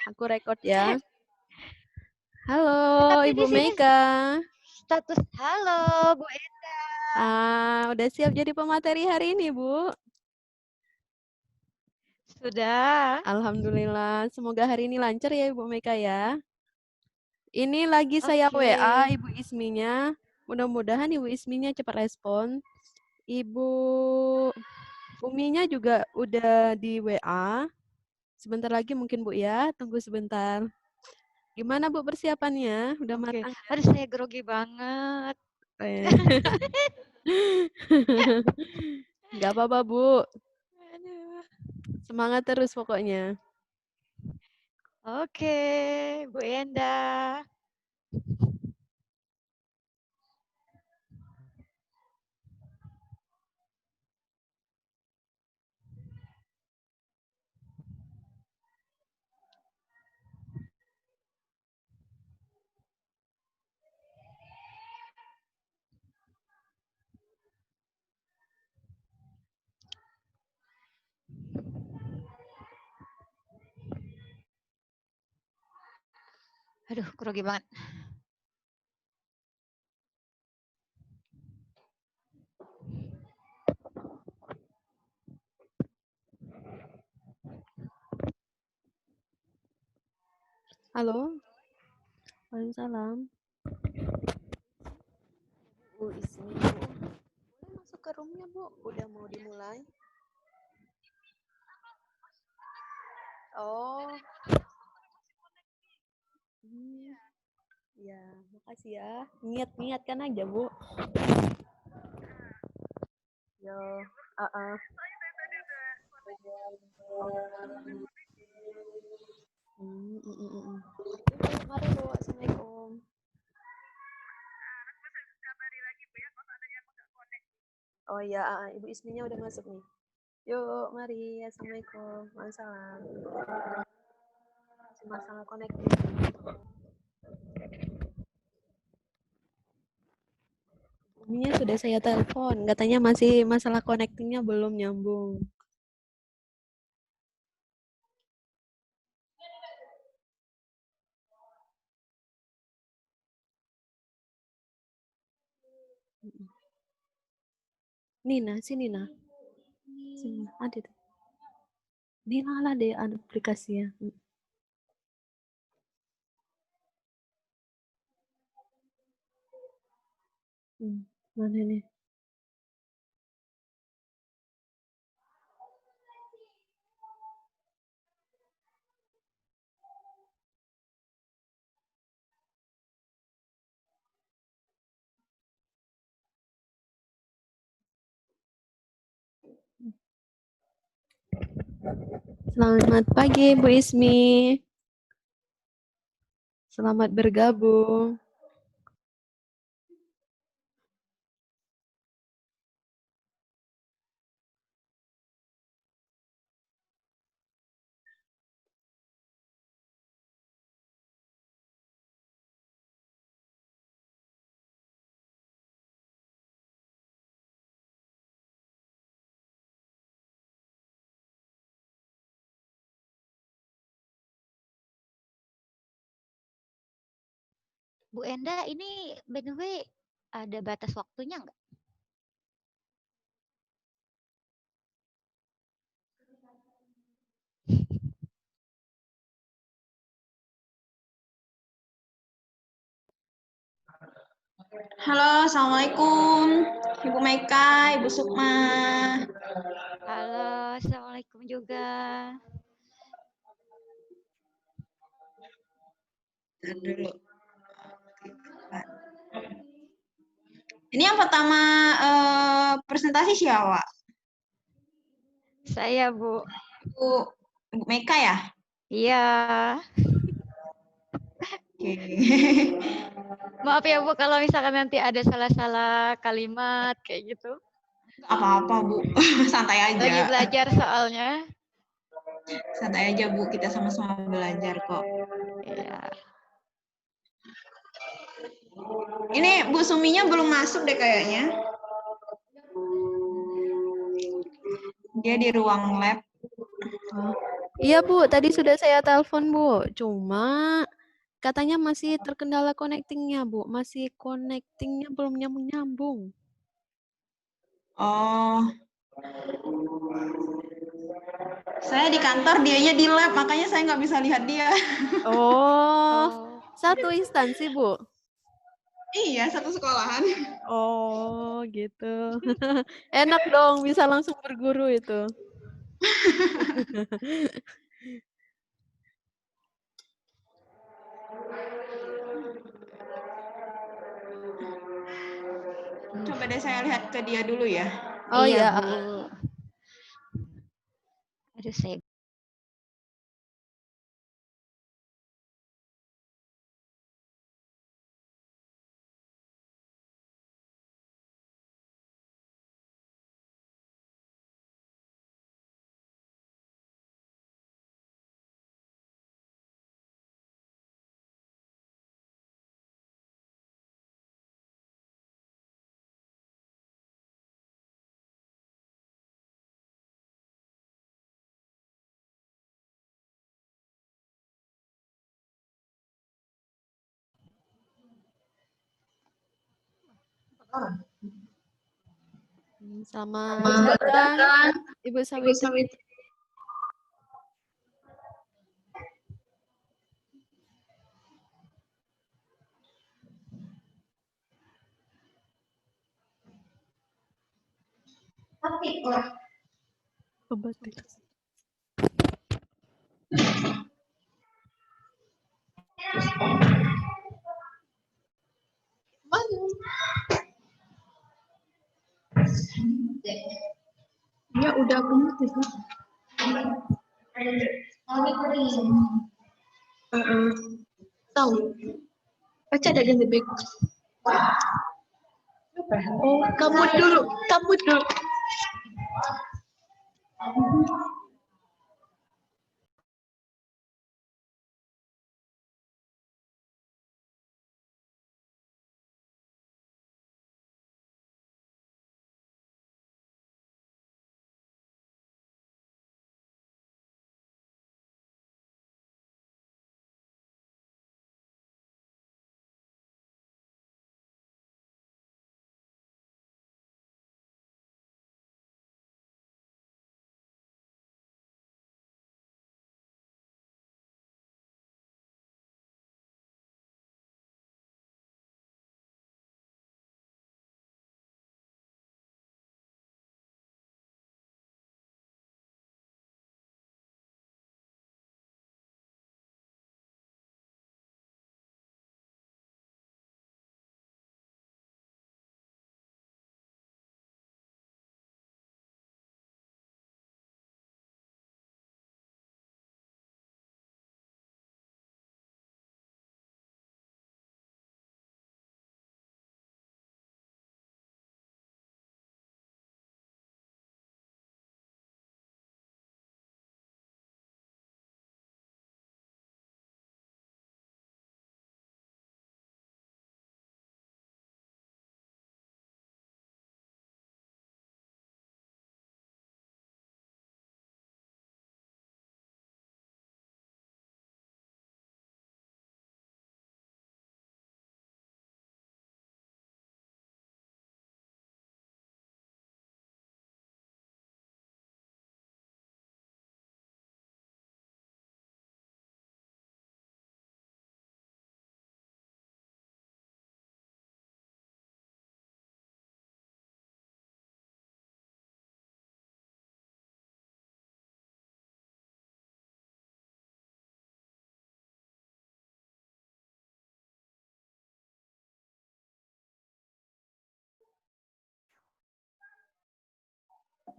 Aku rekod ya. Halo, Tapi Ibu di sini Meika. status halo Bu Enda. Udah siap jadi pemateri hari ini, Bu? Sudah. Alhamdulillah. Semoga hari ini lancar ya, Ibu Meika ya. Ini lagi saya Oke. WA Ibu Isminya. Mudah-mudahan Ibu Isminya cepat respon. Ibu Uminya juga udah di WA. Sebentar lagi mungkin, Bu ya. Tunggu sebentar. Gimana, Bu, persiapannya? Udah Oke. matang? Aduh, saya grogi banget. Eh. Nggak apa-apa, Bu. Aduh. Semangat terus pokoknya. Oke, Bu Enda. Aduh, grogi banget. Halo. Waalaikumsalam. Bu Ismi, Bu. Boleh masuk ke roomnya, Bu? Udah mau dimulai. Oh. Ya, makasih ya. Niat-niatkan aja, Bu. Yo, Mari, Bu. Assalamualaikum. Oh iya, Ibu Isminya udah masuk nih. Yuk, mari. Assalamualaikum. Waalaikumsalam. Masih masalah connecting. Ini sudah saya telepon, katanya masih masalah connectingnya belum nyambung. Nina, sini Nina. Sini, ada tuh. Nina lah deh aplikasinya. Mana nih? Selamat pagi, Bu Ismi. Selamat bergabung. Bu Enda, ini by the way ada batas waktunya nggak? Halo, Assalamualaikum. Ibu Meka, Ibu Sukma. Halo, Assalamualaikum juga. Dulu. Ini yang pertama presentasi siapa? Saya, Bu. Ibu Meka ya? Iya. Oke. Maaf ya, Bu, kalau misalkan nanti ada salah-salah kalimat kayak gitu. Apa-apa, Bu. Santai aja. Lagi belajar soalnya. Santai aja, Bu. Kita sama-sama belajar kok. Iya. Ini Bu Suminya belum masuk deh kayaknya. Dia di ruang lab. Iya Bu, tadi sudah saya telepon Bu. Cuma katanya masih terkendala connectingnya Bu. Masih connectingnya belum nyambung-nyambung. Oh, saya di kantor, dianya di lab, makanya saya nggak bisa lihat dia. Oh, Oh, satu instansi Bu. Iya, satu sekolahan. Oh, gitu. Enak dong, bisa langsung berguru itu. Coba deh saya lihat ke dia dulu ya. Oh iya ya, Bu. Aduh, saya selamat datang Ibu Sawitri. Pembatik. Dia udah gemuk ya. Tahu. Baca ada ganti beg. Oh, kamu dulu.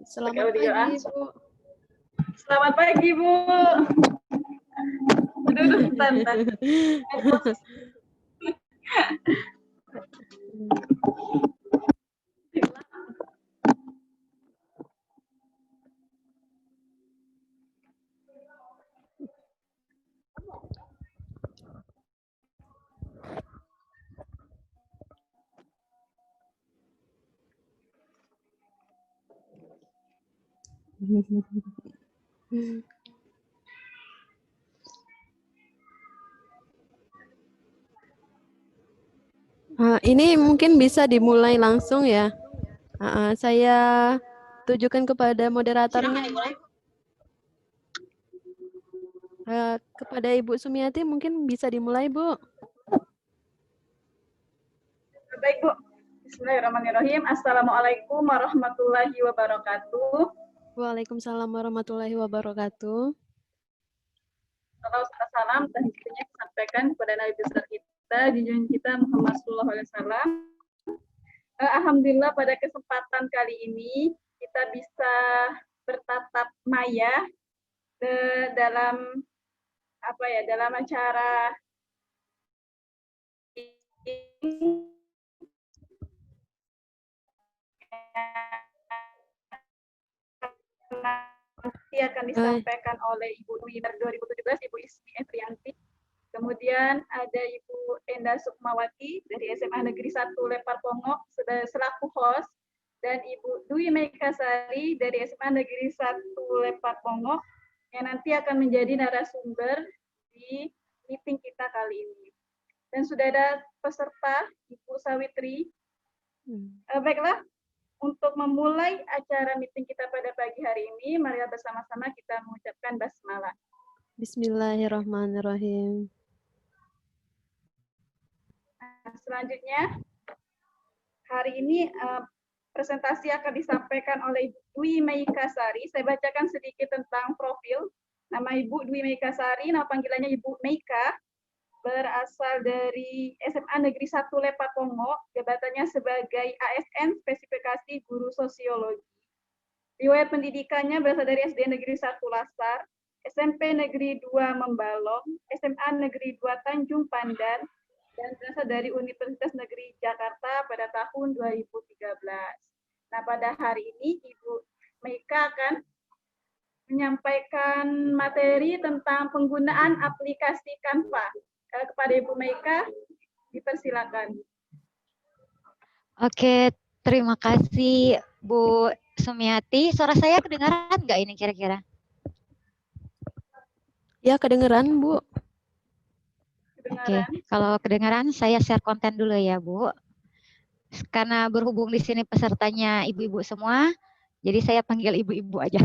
Selamat pagi, Bu. Selamat pagi, Bu. Aduh, bentar. Ini mungkin bisa dimulai langsung ya. Saya tujukan kepada moderatornya ya. Kepada Ibu Sumiati mungkin bisa dimulai, Bu. Baik, Bu. Bismillahirrahmanirrahim. Assalamualaikum warahmatullahi wabarakatuh. Waalaikumsalam warahmatullahi wabarakatuh. Salam tentunya disampaikan kepada Nabi besar kita, junjungan kita Muhammad sallallahu alaihi wasallam. Alhamdulillah pada kesempatan kali ini kita bisa bertatap maya dalam dalam acara nanti akan disampaikan oleh Ibu Dwi 2017, Ibu Ismi Efrianti. Kemudian ada Ibu Enda Sukmawati dari SMA Negeri 1 Lepar Pongok selaku host, dan Ibu Dwi Mekasari dari SMA Negeri 1 Lepar Pongok yang nanti akan menjadi narasumber di meeting kita kali ini. Dan sudah ada peserta, Ibu Sawitri. Baiklah, untuk memulai acara meeting kita pada pagi hari ini, mari bersama-sama kita mengucapkan basmalah. Bismillahirrahmanirrahim. Selanjutnya, hari ini presentasi akan disampaikan oleh Ibu Dwi Meikasari. Saya bacakan sedikit tentang profil. Nama Ibu Dwi Meikasari, nama panggilannya Ibu Meika, berasal dari SMA Negeri 1 Lepar Pongok, jabatannya sebagai ASN spesifikasi guru sosiologi. Riwayat pendidikannya berasal dari SD Negeri 1 Lasar, SMP Negeri 2 Membalong, SMA Negeri 2 Tanjung Pandan, dan berasal dari Universitas Negeri Jakarta pada tahun 2013. Nah, pada hari ini Ibu Meika akan menyampaikan materi tentang penggunaan aplikasi Canva. Kepada Ibu Meika, dipersilakan. Oke, terima kasih Bu Sumiati. Suara saya kedengaran nggak ini kira-kira? Ya, kedengeran, Bu. Oke, kalau kedengaran saya share konten dulu ya, Bu. Karena berhubung di sini pesertanya ibu-ibu semua, jadi saya panggil ibu-ibu aja.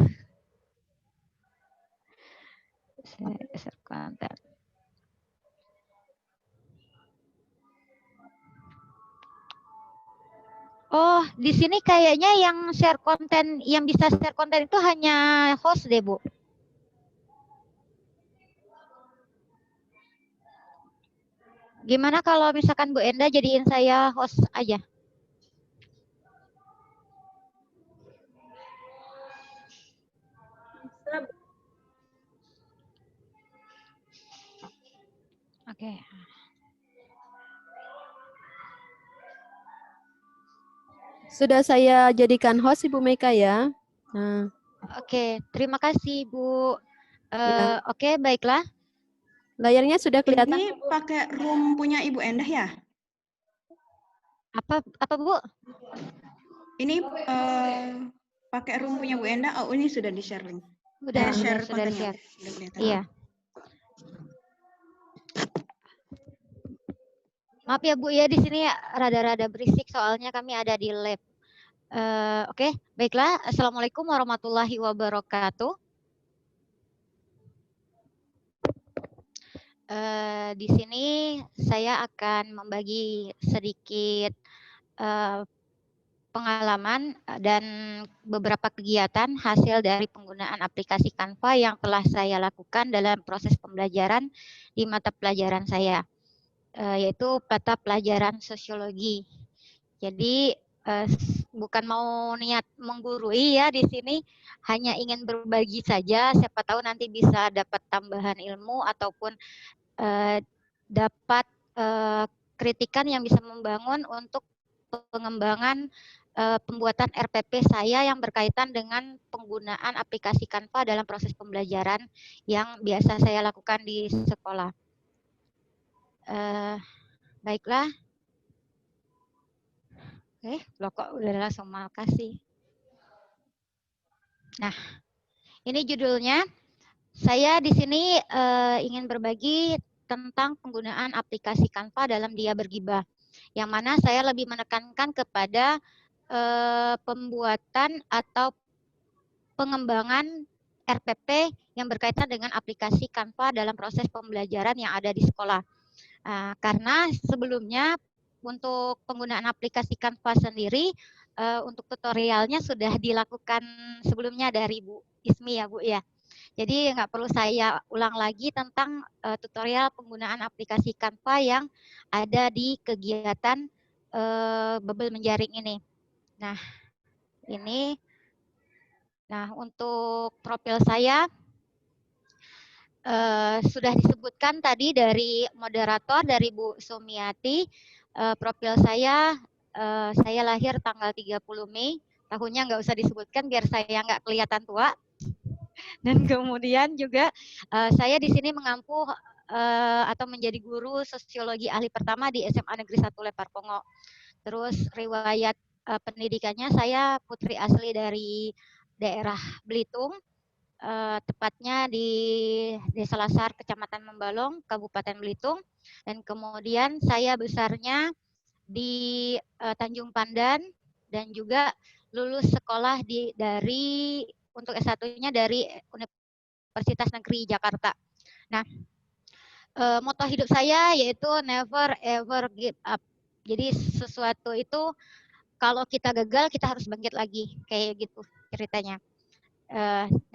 Saya share konten. Oh, di sini kayaknya yang share konten, yang bisa share konten itu hanya host deh, Bu. Gimana kalau misalkan Bu Enda jadiin saya host aja? Oke. Sudah saya jadikan host Ibu Meika ya. Nah. Oke, terima kasih Bu. Ya. Oke, baiklah. Layarnya sudah kelihatan. Ini pakai room punya Ibu Endah ya? Apa Bu? Ini pakai room punya Bu Endah. Oh, ini sudah di-share link. Sudah share sudah kontennya. share. Iya. Maaf ya Bu ya, di sini rada-rada berisik soalnya kami ada di lab. Oke, baiklah. Assalamualaikum warahmatullahi wabarakatuh. Di sini saya akan membagi sedikit pengalaman dan beberapa kegiatan hasil dari penggunaan aplikasi Canva yang telah saya lakukan dalam proses pembelajaran di mata pelajaran saya, yaitu mata pelajaran sosiologi. Jadi bukan mau niat menggurui ya di sini, hanya ingin berbagi saja, siapa tahu nanti bisa dapat tambahan ilmu ataupun dapat kritikan yang bisa membangun untuk pengembangan pembuatan RPP saya yang berkaitan dengan penggunaan aplikasi Canva dalam proses pembelajaran yang biasa saya lakukan di sekolah. Baiklah. Loh kok udah langsung makasih. Nah, ini judulnya. Saya di sini ingin berbagi tentang penggunaan aplikasi Canva dalam Dia Bergibah. yang mana saya lebih menekankan kepada pembuatan atau pengembangan RPP yang berkaitan dengan aplikasi Canva dalam proses pembelajaran yang ada di sekolah. Karena sebelumnya untuk penggunaan aplikasi Canva sendiri, untuk tutorialnya sudah dilakukan sebelumnya dari Bu Ismi ya Bu ya. Jadi nggak perlu saya ulang lagi tentang tutorial penggunaan aplikasi Canva yang ada di kegiatan Bebel Menjaring ini. Nah, ini. Nah, untuk profil saya sudah disebutkan tadi dari moderator, dari Bu Sumiati. Profil saya lahir tanggal 30 Mei. Tahunnya nggak usah disebutkan biar saya nggak kelihatan tua. Dan kemudian juga saya di sini mengampu atau menjadi guru sosiologi ahli pertama di SMA Negeri 1 Leparpongo. Terus riwayat pendidikannya, saya putri asli dari daerah Belitung, tepatnya di Desa Lasar, Kecamatan Membalong, Kabupaten Belitung. Dan kemudian saya besarnya di Tanjung Pandan dan juga lulus sekolah dari untuk S1-nya dari Universitas Negeri Jakarta. Nah, moto hidup saya yaitu never ever give up. Jadi sesuatu itu kalau kita gagal kita harus bangkit lagi, kayak gitu ceritanya.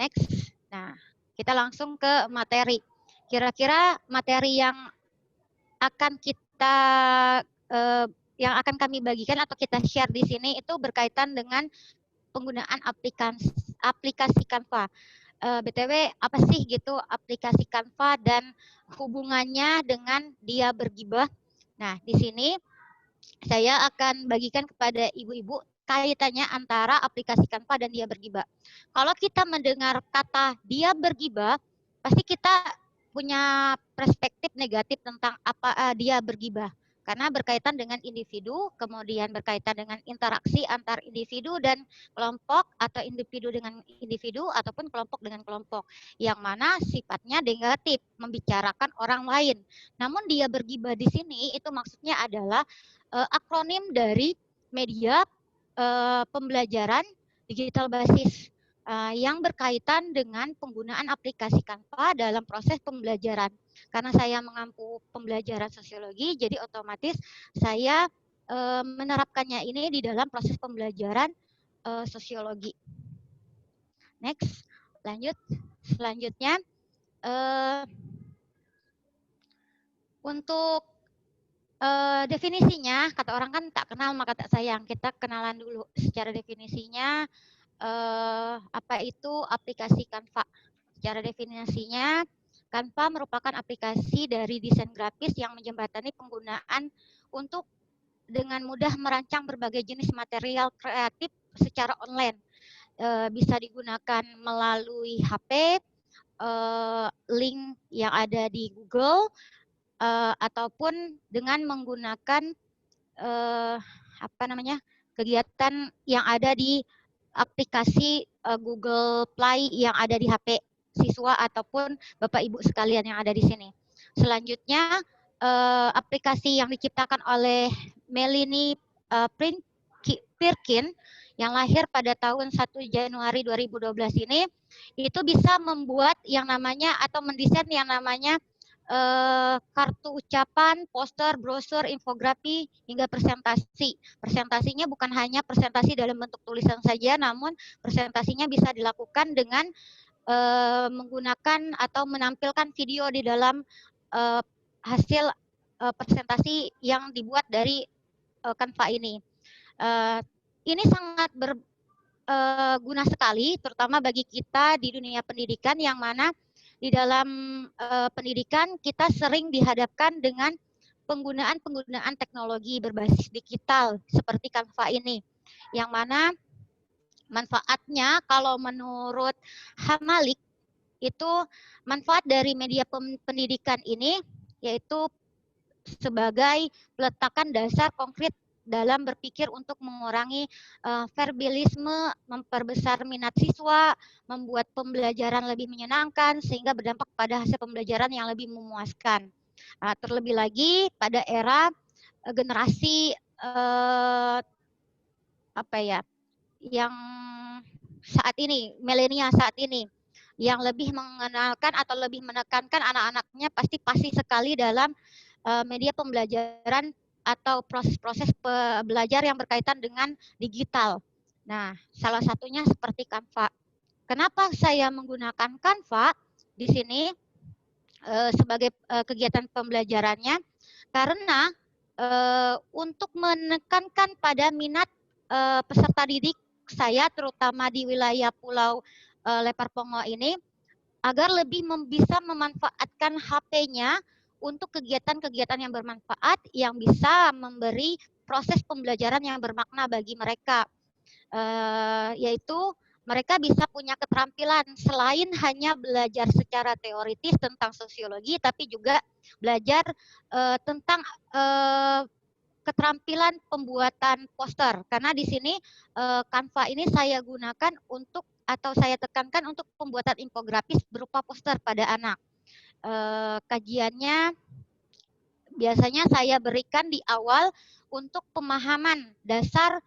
Next. Nah, kita langsung ke materi. Kira-kira materi yang akan kita yang akan kami bagikan atau kita share di sini itu berkaitan dengan penggunaan aplikasi Canva. BTW apa sih gitu aplikasi Canva dan hubungannya dengan dia bergibah? Nah, di sini saya akan bagikan kepada ibu-ibu kaitannya antara aplikasi Canva dan dia bergibah. Kalau kita mendengar kata dia bergibah, pasti kita punya perspektif negatif tentang apa dia bergibah. Karena berkaitan dengan individu, kemudian berkaitan dengan interaksi antar individu dan kelompok, atau individu dengan individu, ataupun kelompok dengan kelompok. Yang mana sifatnya negatif, membicarakan orang lain. Namun dia bergibah di sini, itu maksudnya adalah akronim dari media pembelajaran digital basis yang berkaitan dengan penggunaan aplikasi Canva dalam proses pembelajaran. Karena saya mengampu pembelajaran sosiologi, jadi otomatis saya menerapkannya ini di dalam proses pembelajaran sosiologi. Next, lanjut. Selanjutnya, untuk definisinya, kata orang kan tak kenal maka tak sayang. Kita kenalan dulu secara definisinya apa itu aplikasi Canva. Secara definisinya, Canva merupakan aplikasi dari desain grafis yang menjembatani penggunaan untuk dengan mudah merancang berbagai jenis material kreatif secara online. Bisa digunakan melalui HP, link yang ada di Google, ataupun dengan menggunakan kegiatan yang ada di aplikasi Google Play yang ada di HP siswa ataupun Bapak Ibu sekalian yang ada di sini. Selanjutnya, aplikasi yang diciptakan oleh Melanie Pirkin yang lahir pada tahun 1 Januari 2012 ini, itu bisa membuat yang namanya atau mendesain yang namanya kartu ucapan, poster, brosur, infografi, hingga presentasi. Presentasinya bukan hanya presentasi dalam bentuk tulisan saja, namun presentasinya bisa dilakukan dengan menggunakan atau menampilkan video di dalam hasil presentasi yang dibuat dari Canva ini. Ini sangat berguna sekali, terutama bagi kita di dunia pendidikan, yang mana di dalam pendidikan kita sering dihadapkan dengan penggunaan teknologi berbasis digital seperti Canva ini, yang mana manfaatnya kalau menurut Hamalik itu manfaat dari media pendidikan ini yaitu sebagai peletakan dasar konkret dalam berpikir untuk mengurangi verbalisme, memperbesar minat siswa, membuat pembelajaran lebih menyenangkan sehingga berdampak pada hasil pembelajaran yang lebih memuaskan. Terlebih lagi pada era generasi apa ya, yang saat ini, milenial saat ini, yang lebih mengenalkan atau lebih menekankan anak-anaknya pasti sekali dalam media pembelajaran atau proses-proses belajar yang berkaitan dengan digital. Nah, salah satunya seperti Canva. Kenapa saya menggunakan Canva di sini sebagai kegiatan pembelajarannya? Karena untuk menekankan pada minat peserta didik saya, terutama di wilayah Pulau Lepar Pongo ini, agar lebih bisa memanfaatkan HP-nya untuk kegiatan-kegiatan yang bermanfaat, yang bisa memberi proses pembelajaran yang bermakna bagi mereka, yaitu mereka bisa punya keterampilan selain hanya belajar secara teoritis tentang sosiologi, tapi juga belajar tentang keterampilan pembuatan poster. Karena di sini Canva ini saya gunakan untuk, atau saya tekankan untuk pembuatan infografis berupa poster pada anak. Kajiannya biasanya saya berikan di awal untuk pemahaman dasar,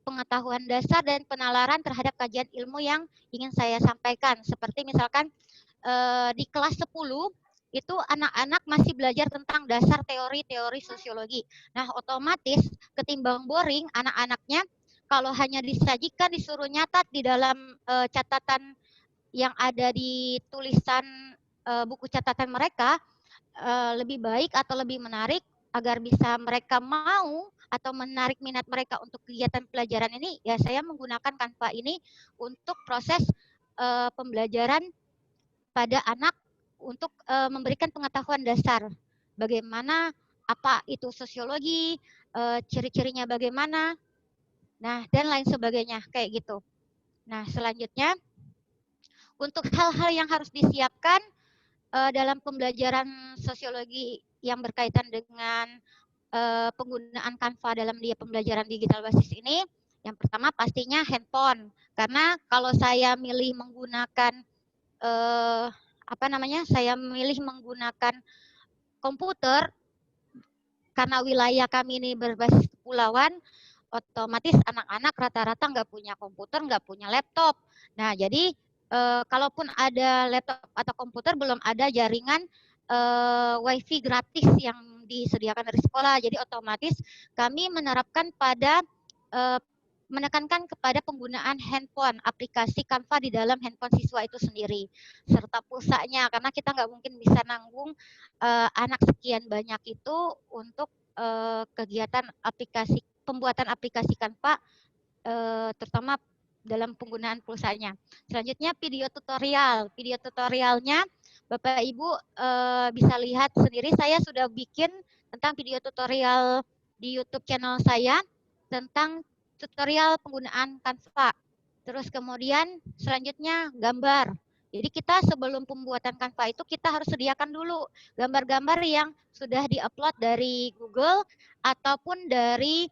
pengetahuan dasar dan penalaran terhadap kajian ilmu yang ingin saya sampaikan. Seperti misalkan di kelas 10 itu anak-anak masih belajar tentang dasar teori-teori sosiologi. Nah, otomatis ketimbang boring, anak-anaknya kalau hanya disajikan, disuruh nyatat di dalam catatan yang ada di tulisan buku catatan mereka, lebih baik atau lebih menarik agar bisa mereka mau atau menarik minat mereka untuk kegiatan pelajaran ini, ya saya menggunakan Canva ini untuk proses pembelajaran pada anak untuk memberikan pengetahuan dasar bagaimana apa itu sosiologi, ciri-cirinya bagaimana, nah dan lain sebagainya kayak gitu. Nah selanjutnya untuk hal-hal yang harus disiapkan dalam pembelajaran sosiologi yang berkaitan dengan penggunaan Canva dalam dia pembelajaran digital basis ini, yang pertama pastinya handphone, karena kalau saya milih menggunakan saya milih menggunakan komputer karena wilayah kami ini berbasis kepulauan, otomatis anak-anak rata-rata nggak punya komputer, nggak punya laptop. Nah, jadi kalaupun ada laptop atau komputer, belum ada jaringan wifi gratis yang disediakan dari sekolah. Jadi otomatis kami menerapkan pada menekankan kepada penggunaan handphone, aplikasi Canva di dalam handphone siswa itu sendiri, serta pulsanya, karena kita nggak mungkin bisa nanggung anak sekian banyak itu untuk kegiatan pembuatan aplikasi Canva, terutama dalam penggunaan pulsanya. Selanjutnya video tutorial. Video tutorialnya Bapak Ibu bisa lihat sendiri, saya sudah bikin tentang video tutorial di YouTube channel saya tentang tutorial penggunaan Canva. Terus kemudian selanjutnya gambar. Jadi kita sebelum pembuatan Canva itu kita harus sediakan dulu gambar-gambar yang sudah diupload dari Google ataupun dari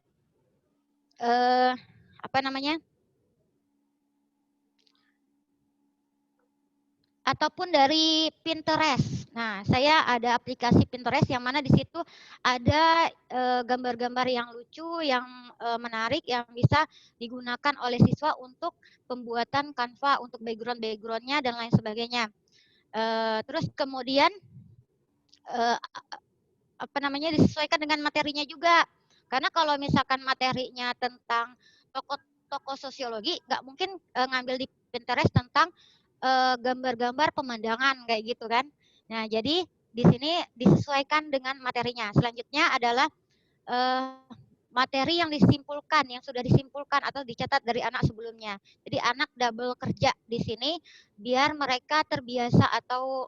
ataupun dari Pinterest. Nah, saya ada aplikasi Pinterest yang mana di situ ada gambar-gambar yang lucu, yang menarik, yang bisa digunakan oleh siswa untuk pembuatan Canva, untuk background-backgroundnya dan lain sebagainya. Terus kemudian disesuaikan dengan materinya juga. Karena kalau misalkan materinya tentang tokoh sosiologi, nggak mungkin ngambil di Pinterest tentang gambar-gambar pemandangan kayak gitu kan. Nah, jadi di sini disesuaikan dengan materinya. Selanjutnya adalah materi yang disimpulkan, yang sudah disimpulkan atau dicatat dari anak sebelumnya. Jadi anak double kerja di sini biar mereka terbiasa atau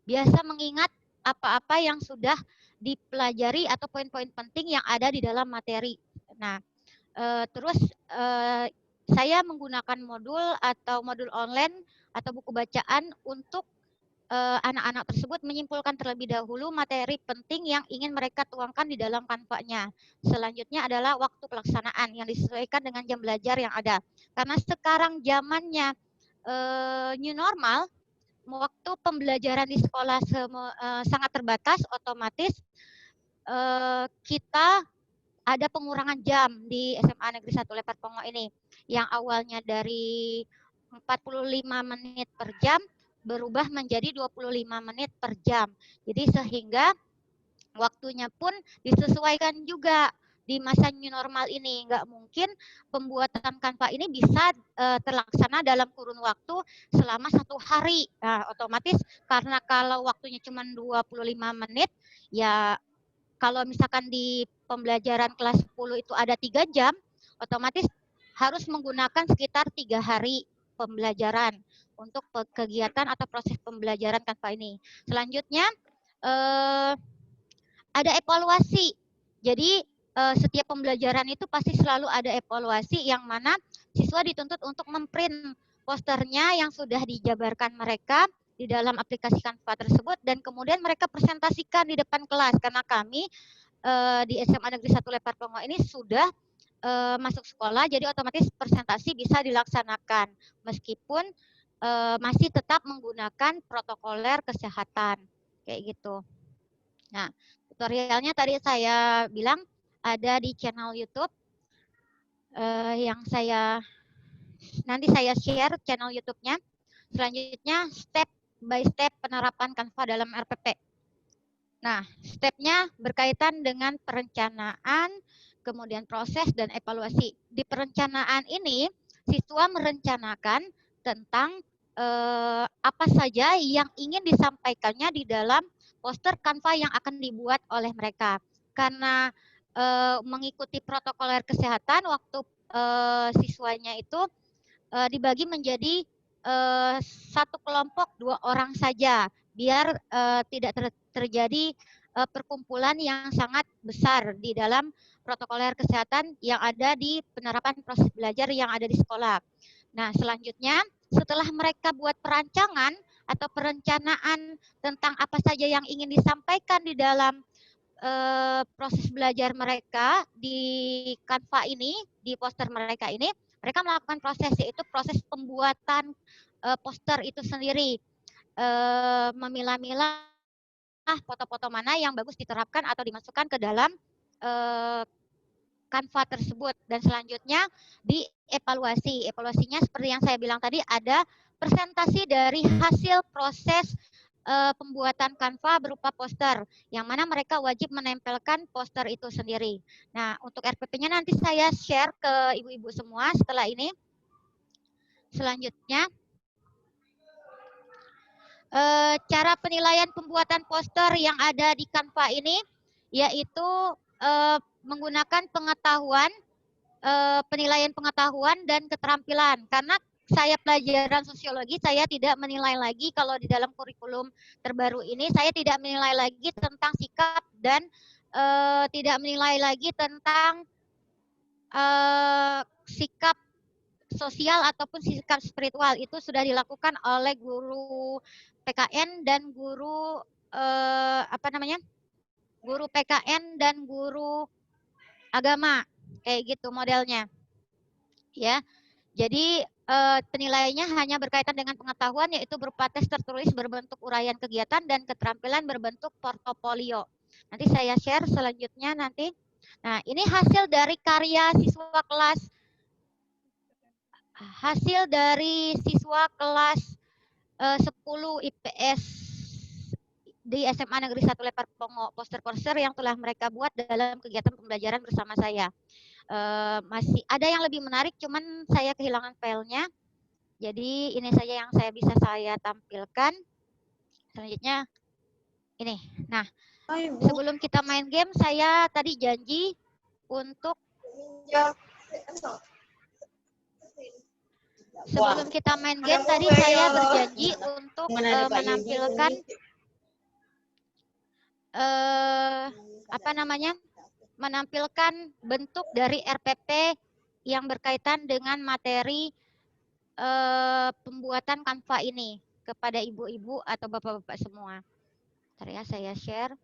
biasa mengingat apa-apa yang sudah dipelajari atau poin-poin penting yang ada di dalam materi. Nah, terus saya menggunakan modul online atau buku bacaan untuk anak-anak tersebut menyimpulkan terlebih dahulu materi penting yang ingin mereka tuangkan di dalam Canva-nya. Selanjutnya adalah waktu pelaksanaan yang disesuaikan dengan jam belajar yang ada. Karena sekarang zamannya new normal, waktu pembelajaran di sekolah sangat terbatas, otomatis kita ada pengurangan jam di SMA Negeri 1 Lepar Pongo ini, yang awalnya dari 45 menit per jam berubah menjadi 25 menit per jam. Jadi sehingga waktunya pun disesuaikan juga di masa new normal ini. Nggak mungkin pembuatan Canva ini bisa terlaksana dalam kurun waktu selama 1 hari. Nah, otomatis karena kalau waktunya cuma 25 menit, ya kalau misalkan di pembelajaran kelas 10 itu ada 3 jam, otomatis harus menggunakan sekitar 3 hari pembelajaran untuk kegiatan atau proses pembelajaran Canva ini. Selanjutnya, ada evaluasi. Jadi setiap pembelajaran itu pasti selalu ada evaluasi yang mana siswa dituntut untuk memprint posternya yang sudah dijabarkan mereka di dalam aplikasi Canva tersebut dan kemudian mereka presentasikan di depan kelas, karena kami di SMA Negeri 1 Lepar Pongo ini sudah masuk sekolah, jadi otomatis presentasi bisa dilaksanakan meskipun masih tetap menggunakan protokoler kesehatan kayak gitu. Nah, tutorialnya tadi saya bilang ada di channel YouTube yang nanti saya share channel YouTube-nya. Selanjutnya step by step penerapan Canva dalam RPP. Nah, stepnya berkaitan dengan perencanaan, kemudian proses dan evaluasi. Di perencanaan ini, siswa merencanakan tentang apa saja yang ingin disampaikannya di dalam poster Canva yang akan dibuat oleh mereka. Karena mengikuti protokoler kesehatan, waktu siswanya itu dibagi menjadi satu kelompok 2 orang saja, biar tidak terjadi perkumpulan yang sangat besar di dalam protokoler kesehatan yang ada di penerapan proses belajar yang ada di sekolah. Nah, selanjutnya setelah mereka buat perancangan atau perencanaan tentang apa saja yang ingin disampaikan di dalam proses belajar mereka di Canva ini, di poster mereka ini, mereka melakukan proses, yaitu proses pembuatan poster itu sendiri. Memilah-milah foto-foto mana yang bagus diterapkan atau dimasukkan ke dalam Canva tersebut. Dan selanjutnya dievaluasi. Evaluasinya seperti yang saya bilang tadi, ada presentasi dari hasil proses pembuatan Canva berupa poster, yang mana mereka wajib menempelkan poster itu sendiri. Nah, untuk RPP-nya nanti saya share ke ibu-ibu semua setelah ini. Selanjutnya, cara penilaian pembuatan poster yang ada di Canva ini, yaitu menggunakan pengetahuan, penilaian pengetahuan dan keterampilan. Karena saya pelajaran sosiologi, saya tidak menilai lagi kalau di dalam kurikulum terbaru ini, saya tidak menilai lagi tentang sikap dan tidak menilai lagi tentang sikap sosial ataupun sikap spiritual. Itu sudah dilakukan oleh guru PKN dan guru guru PKN dan guru agama, kayak gitu modelnya, ya. Jadi penilaiannya hanya berkaitan dengan pengetahuan, yaitu berupa tes tertulis berbentuk uraian kegiatan dan keterampilan berbentuk portofolio. Nanti saya share selanjutnya nanti. Nah, ini hasil dari karya siswa kelas, hasil dari siswa kelas 10 IPS di SMA Negeri 1 Lepar Pongo, poster-poster yang telah mereka buat dalam kegiatan pembelajaran bersama saya. Masih ada yang lebih menarik, cuman saya kehilangan filenya. Jadi ini saja yang saya bisa saya tampilkan. Selanjutnya ini. Nah, sebelum kita main game, saya tadi janji untuk sebelum kita main game tadi saya berjanji untuk menampilkan menampilkan bentuk dari RPP yang berkaitan dengan materi pembuatan Canva ini kepada ibu-ibu atau bapak-bapak semua. Bentar ya, saya share.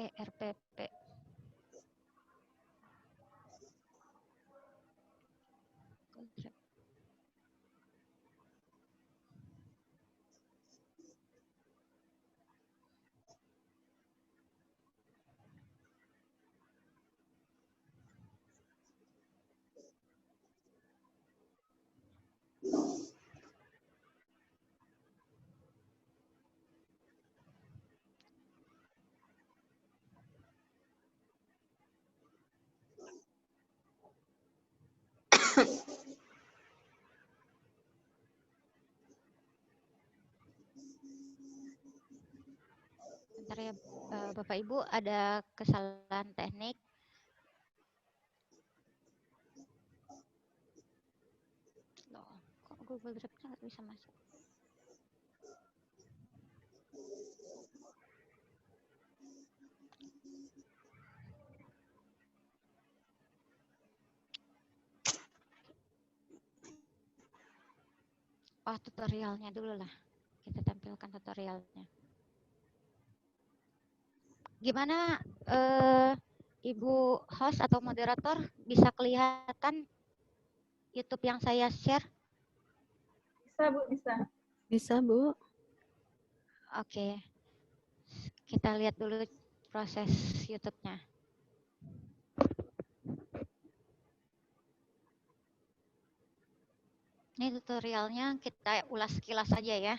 RPP. Bapak Ibu, ada kesalahan teknik. Loh, kok Google Drive-nya nggak bisa masuk? Oh, tutorialnya dulu lah. Kita tampilkan tutorialnya. Gimana Ibu host atau moderator bisa kelihatan YouTube yang saya share? Bisa, Bu, bisa. Bisa, Bu. Oke. Kita lihat dulu proses YouTube-nya. Ini tutorialnya kita ulas sekilas saja ya.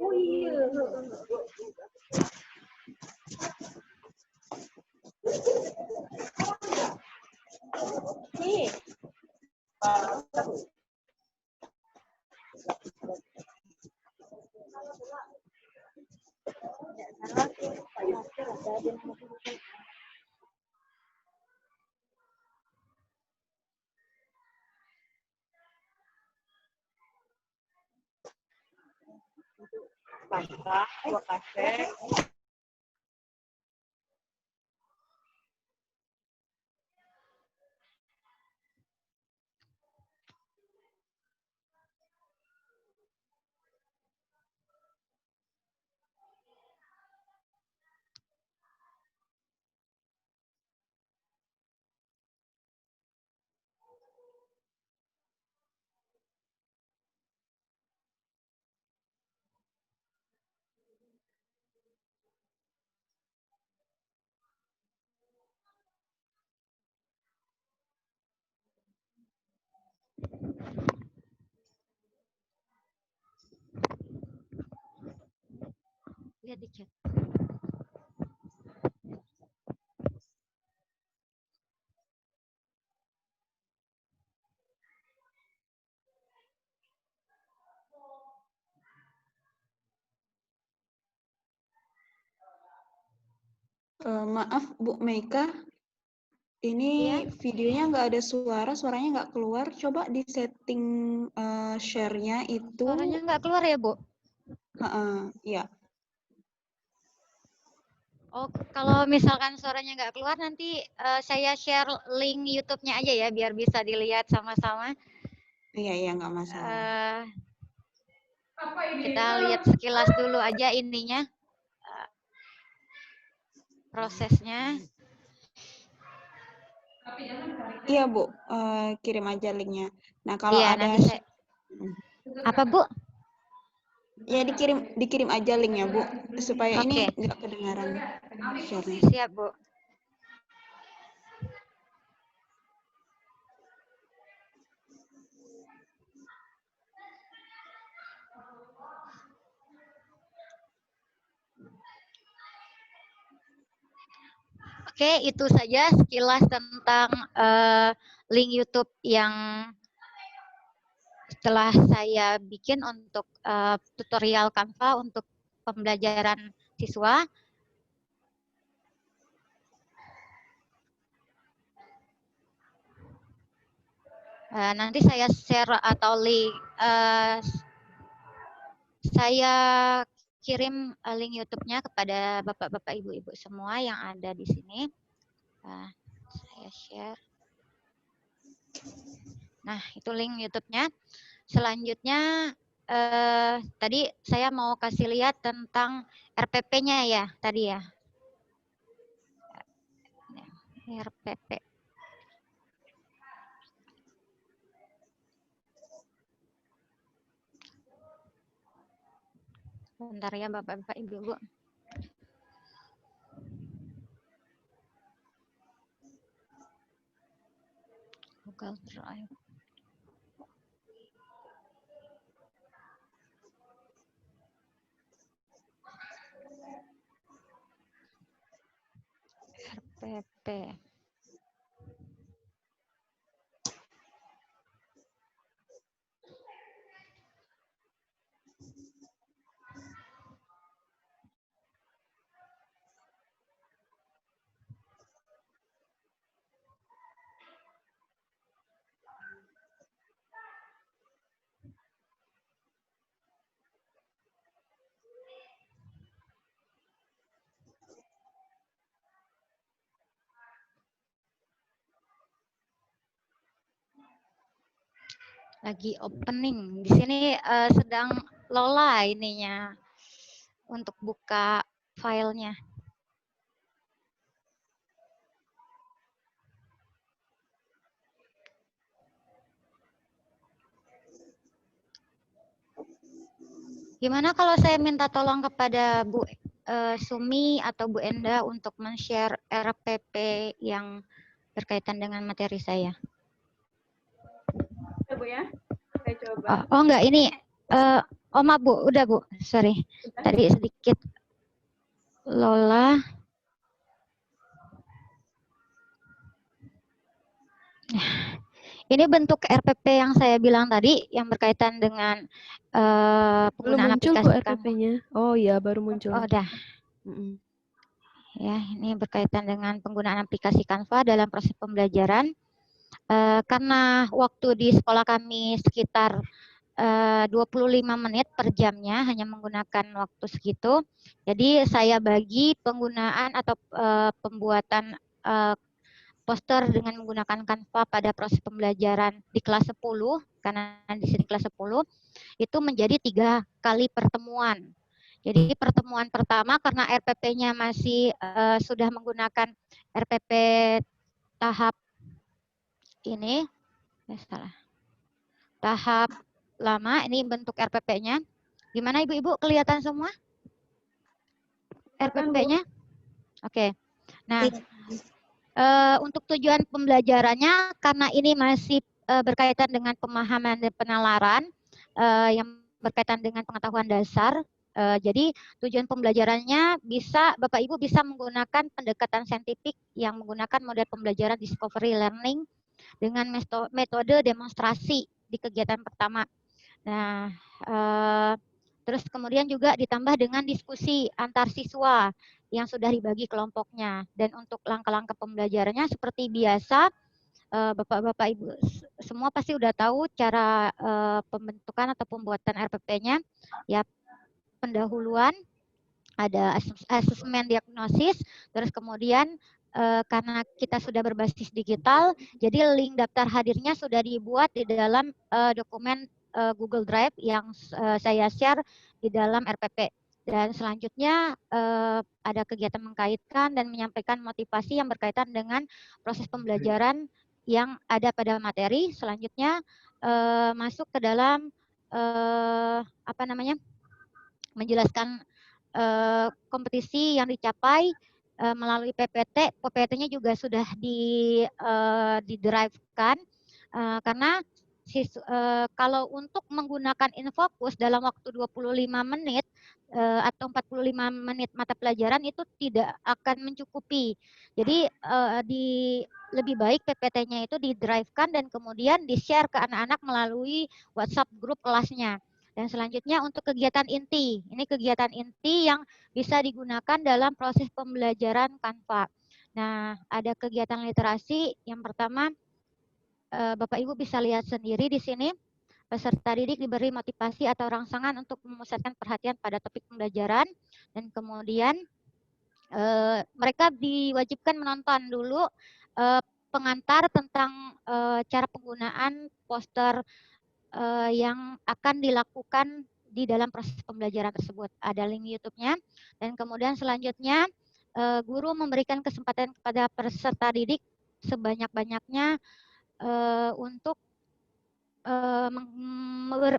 Oh iya. Nih. Pasrah, gua kasih. Lihat di chat. Maaf Bu Meika, ini videonya nggak ada suara, suaranya nggak keluar. Coba di setting share-nya itu. Suaranya nggak keluar ya, Bu? Ya. Oh, kalau misalkan suaranya nggak keluar, nanti saya share link YouTube-nya aja ya, biar bisa dilihat sama-sama. Iya, nggak masalah. Kita lihat sekilas dulu aja ininya, prosesnya. Iya Bu, kirim aja linknya. Nah kalau Iya, ada nanti saya... Apa, Bu? ya dikirim aja linknya Bu, supaya ini Oke. nggak kedengaran share-nya. Siap, Bu. Oke, itu saja sekilas tentang link YouTube yang telah saya bikin untuk tutorial Canva untuk pembelajaran siswa. Nanti saya share atau link, saya kirim link YouTube-nya kepada bapak-bapak, ibu-ibu semua yang ada di sini. Saya share. Nah, itu link YouTube-nya. Selanjutnya, tadi saya mau kasih lihat tentang RPP-nya ya, tadi ya. RPP. Bentar ya Bapak-Bapak, Ibu-ibu. Google Drive. RPP. Lagi opening. Di sini sedang lola ininya untuk buka filenya. Gimana kalau saya minta tolong kepada Bu Sumi atau Bu Enda untuk men-share RPP yang berkaitan dengan materi saya? Bu ya, saya coba. Oh enggak, ini maaf Bu, udah Bu, sorry. Tadi sedikit lola. Ini bentuk RPP yang saya bilang tadi yang berkaitan dengan penggunaan muncul aplikasi RPP-nya. Oh ya, baru muncul. Oh, udah. Ya, ini berkaitan dengan penggunaan aplikasi Canva dalam proses pembelajaran. Karena waktu di sekolah kami sekitar 25 menit per jamnya, hanya menggunakan waktu segitu. Jadi saya bagi penggunaan atau pembuatan poster dengan menggunakan Canva pada proses pembelajaran di kelas 10, karena di sini kelas 10, itu menjadi 3 kali pertemuan. Jadi pertemuan pertama karena RPP-nya masih sudah menggunakan RPP tahap ini, tahap lama, ini bentuk RPP-nya. Gimana Ibu-Ibu, kelihatan semua RPP-nya? Oke. Nah, untuk tujuan pembelajarannya, karena ini masih berkaitan dengan pemahaman dan penalaran yang berkaitan dengan pengetahuan dasar. Jadi tujuan pembelajarannya Bapak Ibu bisa menggunakan pendekatan saintifik yang menggunakan model pembelajaran discovery learning dengan metode demonstrasi di kegiatan pertama. Nah, terus kemudian juga ditambah dengan diskusi antar siswa yang sudah dibagi kelompoknya. Dan untuk langkah-langkah pembelajarannya seperti biasa, Bapak-Bapak Ibu semua pasti udah tahu cara pembentukan atau pembuatan RPP-nya. Ya, pendahuluan, ada asesmen diagnosis, terus kemudian karena kita sudah berbasis digital, jadi link daftar hadirnya sudah dibuat di dalam dokumen Google Drive yang saya share di dalam RPP. Dan selanjutnya ada kegiatan mengkaitkan dan menyampaikan motivasi yang berkaitan dengan proses pembelajaran yang ada pada materi. Selanjutnya masuk ke dalam menjelaskan kompetisi yang dicapai melalui PPT. PPT-nya juga sudah di-drive-kan karena kalau untuk menggunakan Infocus dalam waktu 25 menit atau 45 menit mata pelajaran itu tidak akan mencukupi. Jadi lebih baik PPT-nya itu di-drive-kan dan kemudian di-share ke anak-anak melalui WhatsApp grup kelasnya. Dan selanjutnya untuk kegiatan inti. Ini kegiatan inti yang bisa digunakan dalam proses pembelajaran Canva. Nah, ada kegiatan literasi. Yang pertama, Bapak Ibu bisa lihat sendiri di sini. Peserta didik diberi motivasi atau rangsangan untuk memusatkan perhatian pada topik pembelajaran. Dan kemudian mereka diwajibkan menonton dulu pengantar tentang cara penggunaan poster yang akan dilakukan di dalam proses pembelajaran tersebut. Ada link YouTube-nya. Dan kemudian selanjutnya guru memberikan kesempatan kepada peserta didik sebanyak-banyaknya untuk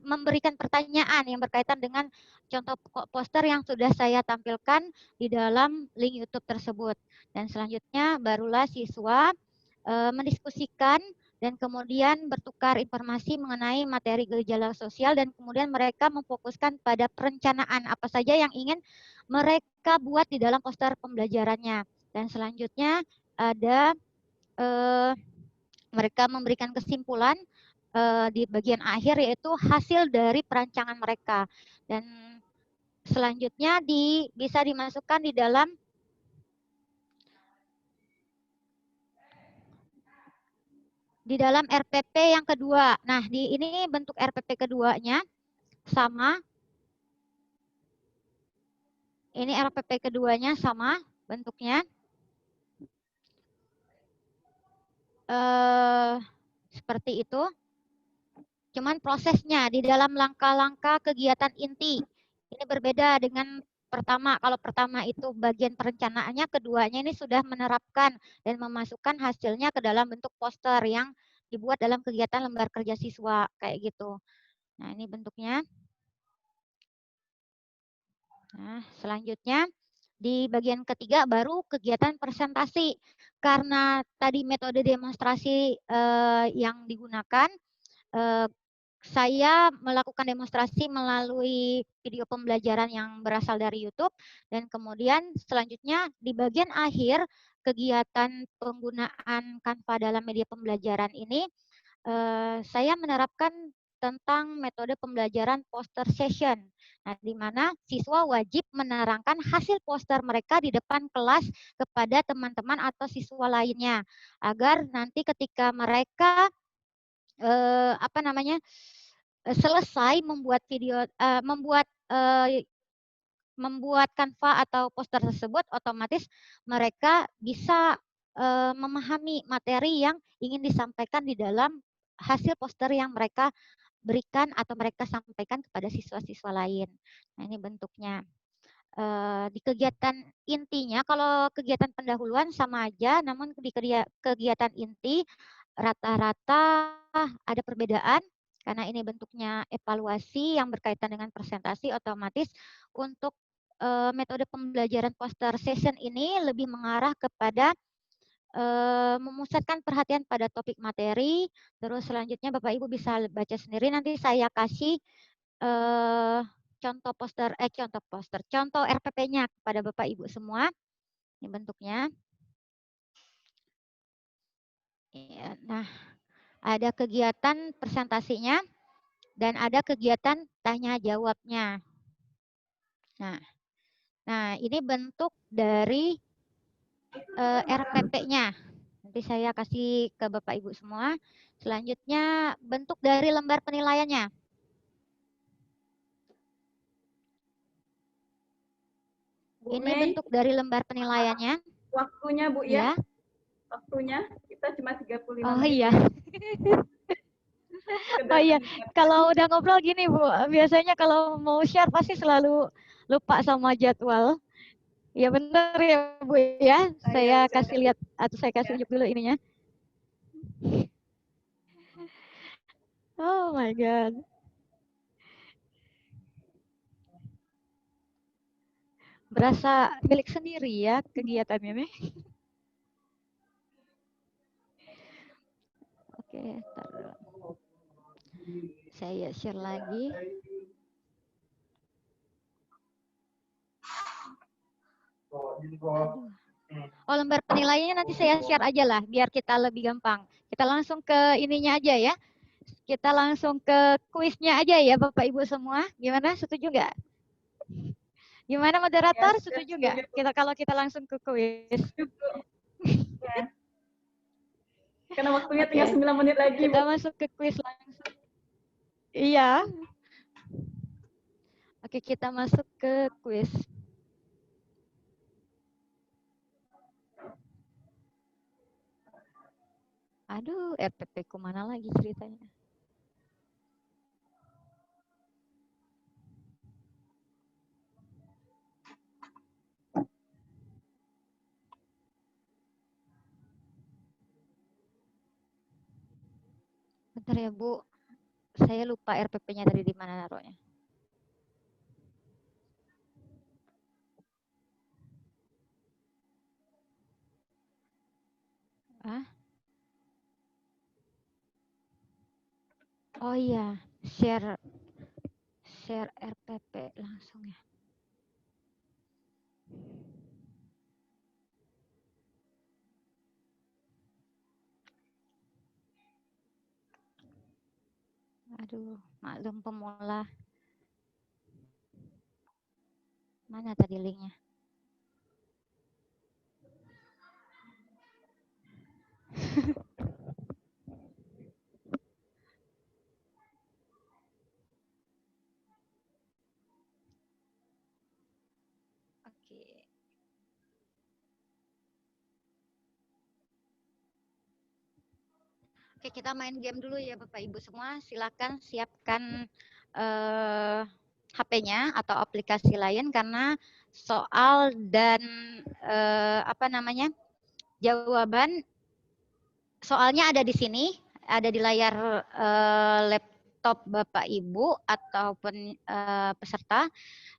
memberikan pertanyaan yang berkaitan dengan contoh poster yang sudah saya tampilkan di dalam link YouTube tersebut. Dan selanjutnya barulah siswa mendiskusikan dan kemudian bertukar informasi mengenai materi gejala sosial dan kemudian mereka memfokuskan pada perencanaan apa saja yang ingin mereka buat di dalam poster pembelajarannya. Dan selanjutnya ada mereka memberikan kesimpulan di bagian akhir yaitu hasil dari perancangan mereka. Dan selanjutnya bisa dimasukkan di dalam RPP yang kedua. Nah, ini bentuk RPP keduanya sama. Ini RPP keduanya sama bentuknya. Seperti itu. Cuman prosesnya di dalam langkah-langkah kegiatan inti. Ini berbeda dengan pertama. Kalau pertama itu bagian perencanaannya, keduanya ini sudah menerapkan dan memasukkan hasilnya ke dalam bentuk poster yang dibuat dalam kegiatan lembar kerja siswa kayak gitu. Nah, ini bentuknya. Nah, selanjutnya di bagian ketiga baru kegiatan presentasi. Karena tadi metode demonstrasi yang digunakan, saya melakukan demonstrasi melalui video pembelajaran yang berasal dari YouTube dan kemudian selanjutnya di bagian akhir kegiatan penggunaan Canva dalam media pembelajaran ini saya menerapkan tentang metode pembelajaran poster session. Nah, di mana siswa wajib menerangkan hasil poster mereka di depan kelas kepada teman-teman atau siswa lainnya agar nanti ketika mereka selesai membuat video membuat Canva atau poster tersebut, otomatis mereka bisa memahami materi yang ingin disampaikan di dalam hasil poster yang mereka berikan atau mereka sampaikan kepada siswa-siswa lain. Nah, ini bentuknya. Di kegiatan intinya, kalau kegiatan pendahuluan sama aja, namun di kegiatan inti rata-rata ada perbedaan karena ini bentuknya evaluasi yang berkaitan dengan presentasi. Otomatis untuk metode pembelajaran poster session ini lebih mengarah kepada memusatkan perhatian pada topik materi. Terus selanjutnya Bapak Ibu bisa baca sendiri. Nanti saya kasih contoh RPP-nya kepada Bapak Ibu semua. Ini bentuknya. Ya, nah, ada kegiatan presentasinya dan ada kegiatan tanya jawabnya. Nah, ini bentuk dari RPP-nya. Nanti saya kasih ke Bapak Ibu semua. Selanjutnya bentuk dari lembar penilaiannya. Bu Ini Mei, bentuk dari lembar penilaiannya. waktunya Bu Ya. ya. Waktunya kita cuma 35 Oh menit. iya. Sekedar Oh iya. mengingat. Kalau udah ngobrol gini Bu, biasanya kalau mau share pasti selalu lupa sama jadwal. Ya benar ya Bu ya. Saya kasih lihat atau saya kasih unjuk dulu ininya. Oh my God. Berasa milik sendiri ya kegiatannya, Meh. Oke, taruh. Saya share lagi. Aduh. Oh, lembar penilaiannya nanti saya share aja lah, biar kita lebih gampang. Kita langsung ke ininya aja ya. Kita langsung ke kuisnya aja ya, Bapak Ibu semua. Gimana? Setuju nggak? Gimana moderator? Setuju nggak? Kalau kita langsung ke kuis. Ya. Karena waktunya tinggal 9 menit lagi. Kita Bu. masuk ke kuis langsung. Iya. Oke, kita masuk ke kuis. Aduh, RPP ku mana lagi ceritanya? Bentar ya, Bu. Saya lupa RPP-nya tadi di mana naruhnya. Ah? Oh iya, share RPP langsung ya. Aduh, maklum pemula. Mana tadi linknya? Oke. Oke, kita main game dulu ya Bapak Ibu semua. Silakan siapkan HP-nya atau aplikasi lain karena soal dan jawaban soalnya ada di sini, ada di layar laptop Bapak Ibu ataupun peserta.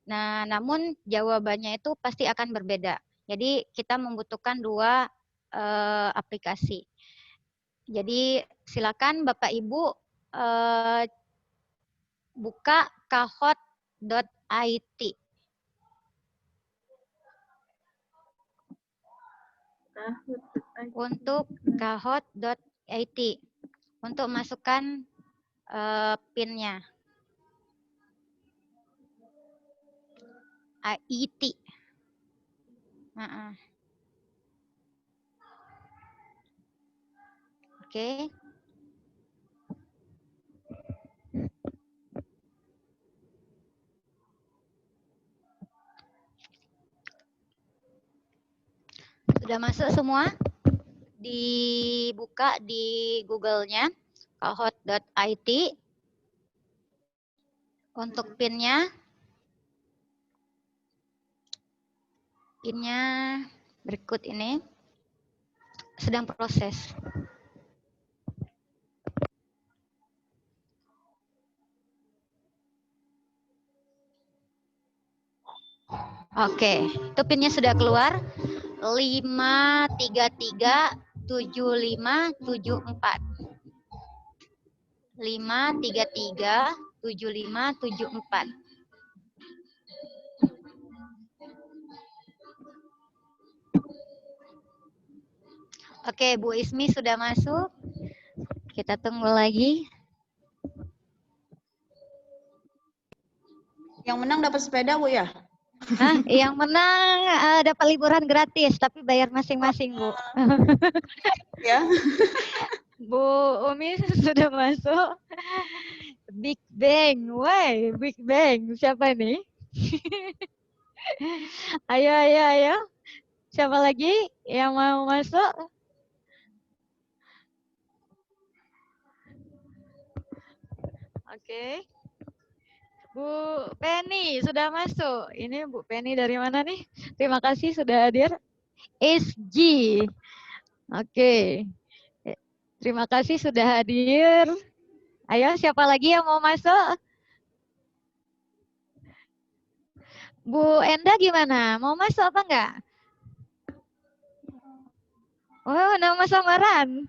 Nah, namun jawabannya itu pasti akan berbeda. Jadi kita membutuhkan dua aplikasi. Jadi silakan Bapak Ibu buka kahoot.it. Untuk kahoot.it untuk masukkan PIN-nya. IT. Oke. Sudah masuk semua? Dibuka di Google-nya, kahoot.it. Untuk PIN-nya, berikut ini. Sedang proses. Oke, itu PIN-nya sudah keluar. 5337574. 5337574. Oke, Bu Ismi sudah masuk. Kita tunggu lagi. Yang menang dapat sepeda, Bu ya? Nah, yang menang dapat liburan gratis, tapi bayar masing-masing, Bu. Ya. Bu Umi sudah masuk. Big Bang, why Big Bang? Siapa nih? Ayo, ayo, ayo. Siapa lagi yang mau masuk? Oke. Bu Penny sudah masuk. Ini Bu Penny dari mana nih? Terima kasih sudah hadir. SG. Oke. Terima kasih sudah hadir. Ayo, siapa lagi yang mau masuk? Bu Enda gimana? Mau masuk apa enggak? Oh, nama samaran.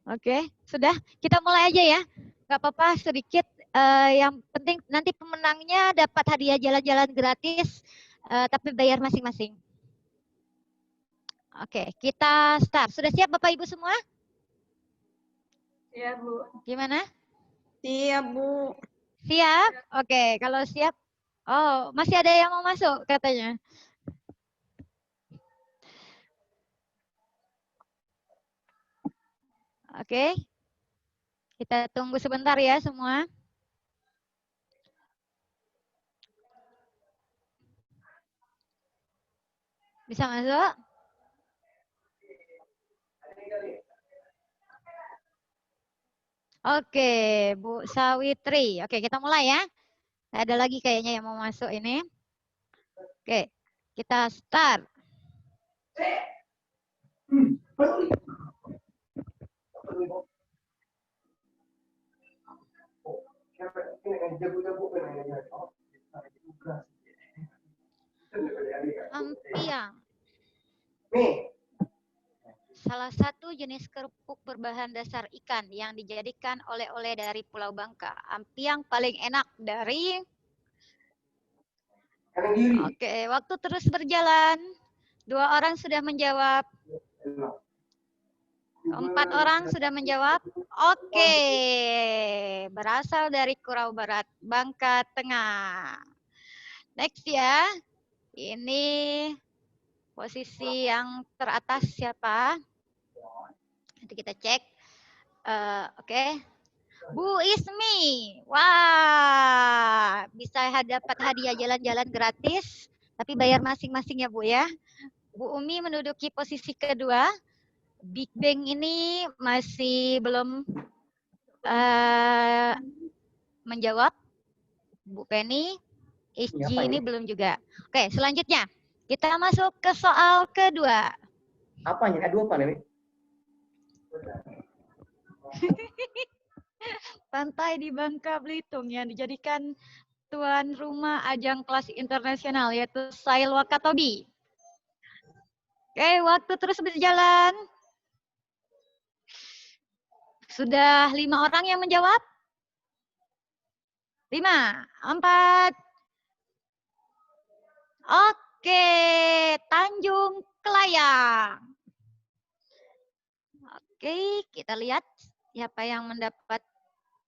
Oke, sudah. Kita mulai aja ya. Gak apa-apa, sedikit. Yang penting nanti pemenangnya dapat hadiah jalan-jalan gratis, tapi bayar masing-masing. Oke, kita start. Sudah siap Bapak Ibu semua? Ya, Bu. Gimana? Siap, Bu. Siap? Oke, kalau siap. Oh, masih ada yang mau masuk katanya. Oke. Kita tunggu sebentar ya semua. Bisa masuk? Oke, Bu Sawitri. Oke, kita mulai ya. Ada lagi kayaknya yang mau masuk ini. Oke, kita start. Ampiang. Salah satu jenis kerupuk berbahan dasar ikan yang dijadikan oleh-oleh dari Pulau Bangka. Ampiang paling enak dari... Oke, waktu terus berjalan. 2 orang sudah menjawab. 4 orang sudah menjawab. Oke, berasal dari Kurau Barat, Bangka Tengah. Next ya. Ini posisi yang teratas siapa? Nanti kita cek. Oke. Bu Ismi. Wah, bisa dapat hadiah jalan-jalan gratis, tapi bayar masing-masing ya Bu ya. Bu Umi menduduki posisi kedua. Big Bang ini masih belum menjawab. Bu Penny, SG ini belum juga. Oke, selanjutnya kita masuk ke soal kedua. Apanya? Aduh apa nih? Pantai di Bangka Belitung yang dijadikan tuan rumah ajang kelas internasional yaitu Sail Wakatobi. Oke, waktu terus berjalan. Sudah 5 orang yang menjawab? 5, 4. Oke, Tanjung Kelayang. Oke, kita lihat siapa yang mendapat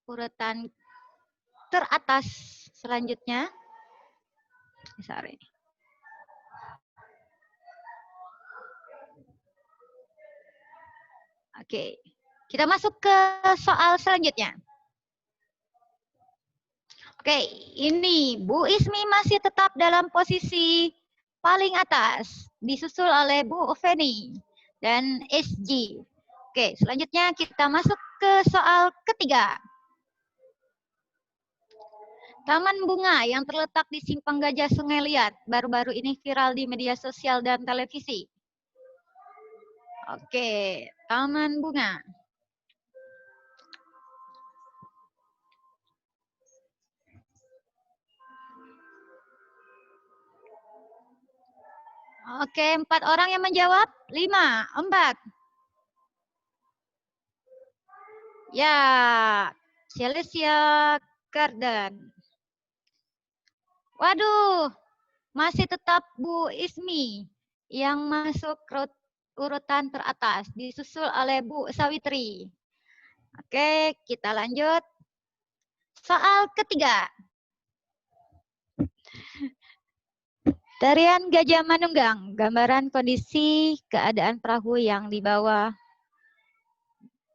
urutan teratas selanjutnya. Sorry. Oke, kita masuk ke soal selanjutnya. Oke, ini Bu Ismi masih tetap dalam posisi paling atas, disusul oleh Bu Feni dan SG. Oke, selanjutnya kita masuk ke soal ketiga. Taman bunga yang terletak di Simpang Gajah Sungai Liat baru-baru ini viral di media sosial dan televisi. Oke, taman bunga. Oke, 4 orang yang menjawab. 5, 4. Ya, Celestia Garden. Waduh, masih tetap Bu Ismi yang masuk urutan teratas, disusul oleh Bu Sawitri. Oke, kita lanjut. Soal ketiga. Tarian Gajah Manunggang, gambaran kondisi keadaan perahu yang dibawa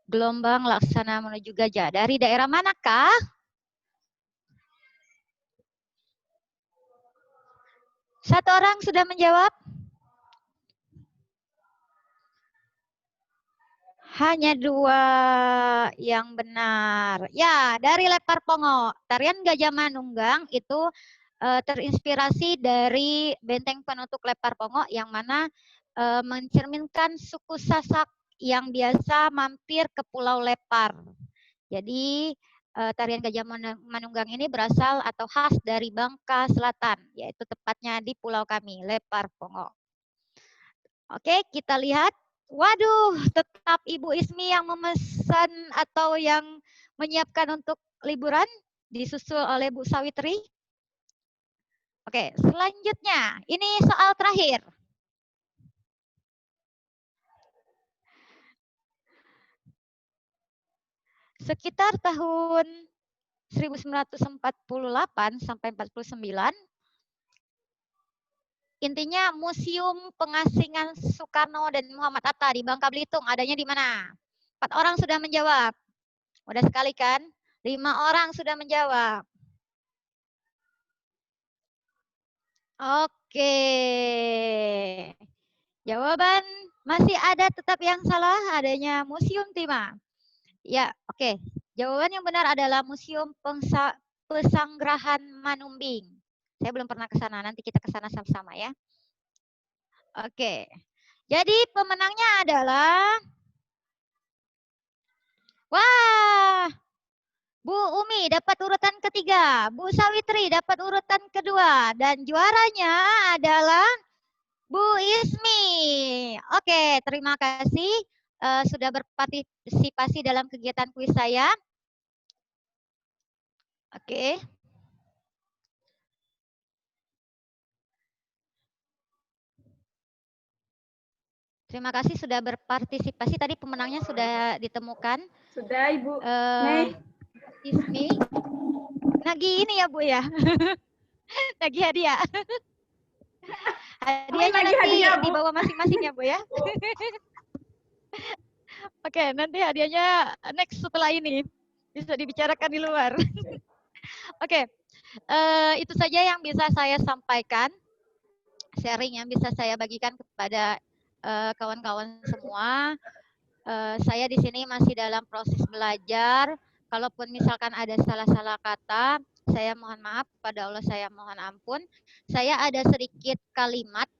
gelombang laksana menuju gajah. Dari daerah manakah? Satu orang sudah menjawab? Hanya 2 yang benar. Ya, dari Lepar Pongo. Tarian Gajah Manunggang itu terinspirasi dari benteng penutup Lepar Pongo yang mana mencerminkan suku Sasak yang biasa mampir ke Pulau Lepar. Jadi tarian Gajah Manunggang ini berasal atau khas dari Bangka Selatan, yaitu tepatnya di pulau kami, Lepar Pongo. Oke, kita lihat. Waduh, tetap Ibu Ismi yang memesan atau yang menyiapkan untuk liburan, disusul oleh Bu Sawitri. Oke, selanjutnya, ini soal terakhir. Sekitar tahun 1948 sampai 49, intinya Museum Pengasingan Soekarno dan Muhammad Hatta di Bangka Belitung adanya di mana? 4 orang sudah menjawab. Mudah sekali kan? 5 orang sudah menjawab. Oke. Jawaban masih ada tetap yang salah, adanya Museum Timah. Ya, oke. Jawaban yang benar adalah Museum Pesanggrahan Manumbing. Saya belum pernah ke sana, nanti kita ke sana sama-sama ya. Oke. Jadi pemenangnya adalah wah, Bu Umi dapat urutan ketiga, Bu Sawitri dapat urutan kedua, dan juaranya adalah Bu Ismi. Oke, terima kasih sudah berpartisipasi dalam kegiatan kuis saya. Oke. Terima kasih sudah berpartisipasi. Tadi pemenangnya sudah ditemukan. Sudah, Ibu Mei. Ismi. Nagih ini ya, Bu ya. Nagih hadiah. Hadiahnya nagih nanti hadiah, Bu. dibawa masing-masing ya, Bu ya. Oke, nanti hadiahnya next setelah ini. Bisa dibicarakan di luar. Oke, itu saja yang bisa saya sampaikan. Sharing yang bisa saya bagikan kepada kawan-kawan semua. Saya di sini masih dalam proses belajar. Kalaupun misalkan ada salah-salah kata, saya mohon maaf, kepada Allah saya mohon ampun. Saya ada sedikit kalimat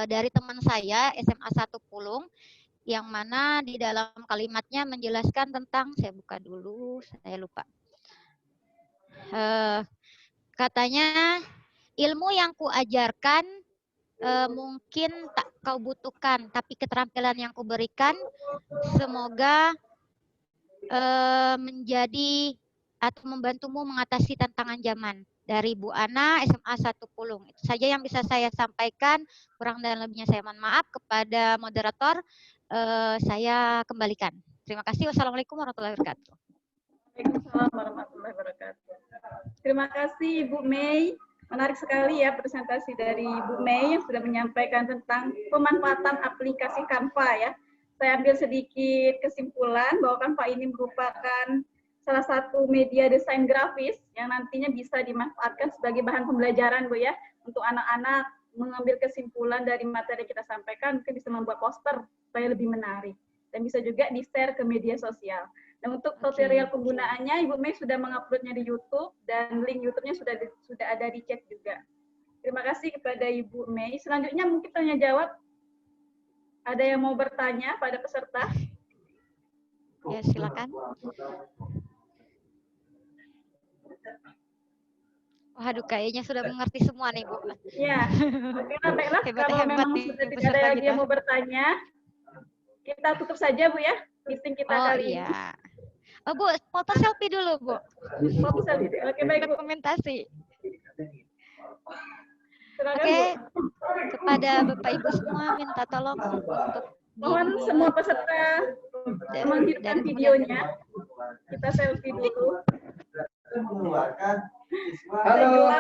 dari teman saya SMA 1 Pulung, yang mana di dalam kalimatnya menjelaskan tentang, saya buka dulu, saya lupa. Katanya, ilmu yang kuajarkan mungkin tak kau butuhkan, tapi keterampilan yang kuberikan semoga menjadi atau membantumu mengatasi tantangan zaman. Dari Bu Ana, SMA 1 Pulung. Itu saja yang bisa saya sampaikan. Kurang dan lebihnya saya mohon maaf. Kepada moderator, saya kembalikan. Terima kasih. Wassalamualaikum warahmatullahi wabarakatuh. Waalaikumsalam warahmatullahi wabarakatuh. Terima kasih Ibu Mei. Menarik sekali ya presentasi dari Bu Mei yang sudah menyampaikan tentang pemanfaatan aplikasi Canva ya. Saya ambil sedikit kesimpulan bahwa Canva ini merupakan salah satu media desain grafis yang nantinya bisa dimanfaatkan sebagai bahan pembelajaran Bu ya. Untuk anak-anak mengambil kesimpulan dari materi yang kita sampaikan, mungkin bisa membuat poster supaya lebih menarik. Dan bisa juga di-share ke media sosial. Dan untuk tutorial penggunaannya, Ibu Mei sudah menguploadnya di YouTube dan link YouTube-nya sudah ada di chat juga. Terima kasih kepada Ibu Mei. Selanjutnya mungkin tanya jawab. Ada yang mau bertanya pada peserta? Ya, silakan. Waduh, kayaknya sudah mengerti semua nih, Bu. Ya, oke, nah, baiklah. Kalau Hebat memang nih sudah tidak ada peserta lagi kita. yang mau bertanya, kita tutup saja, Bu ya, meeting kita Oh kali ini. iya. Oh, Bu, foto selfie dulu, Bu. Foto selfie. Oke, baik, Bu. Dokumentasi. Silakan, Oke, Bu. kepada Bapak Ibu semua minta tolong untuk Mohon di-mute semua peserta menghidupkan videonya. Kita selfie dulu. Halo.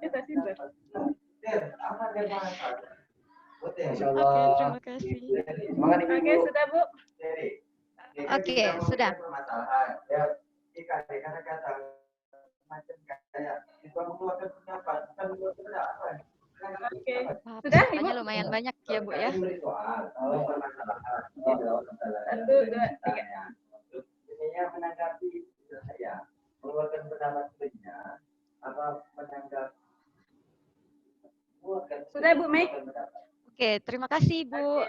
Kita simpan. Insya Oke, Allah. terima kasih. Semangat Ibu. Oke, sudah, Bu. Oke, sudah. Oke. Wah, Sudah, pesertanya Ibu? lumayan banyak ya, Bu ya. 1, 2, 3. Saya menanggapi saya mengeluarkan pendapat sebenarnya apa menanggapi Sudah, Bu Mei? Oke, terima kasih, Bu.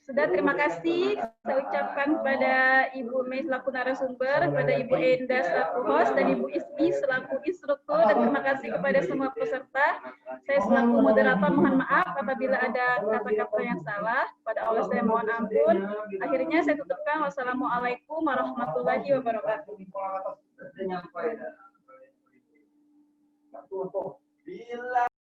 Sudah, terima kasih saya ucapkan kepada Ibu Mei selaku narasumber, kepada Ibu Enda selaku host, dan Ibu Ismi selaku instruktur, dan terima kasih kepada semua peserta. Saya selaku moderator mohon maaf apabila ada kata-kata yang salah. Pada Allah saya mohon ampun. Akhirnya saya tutupkan. Wassalamualaikum warahmatullahi wabarakatuh. Bila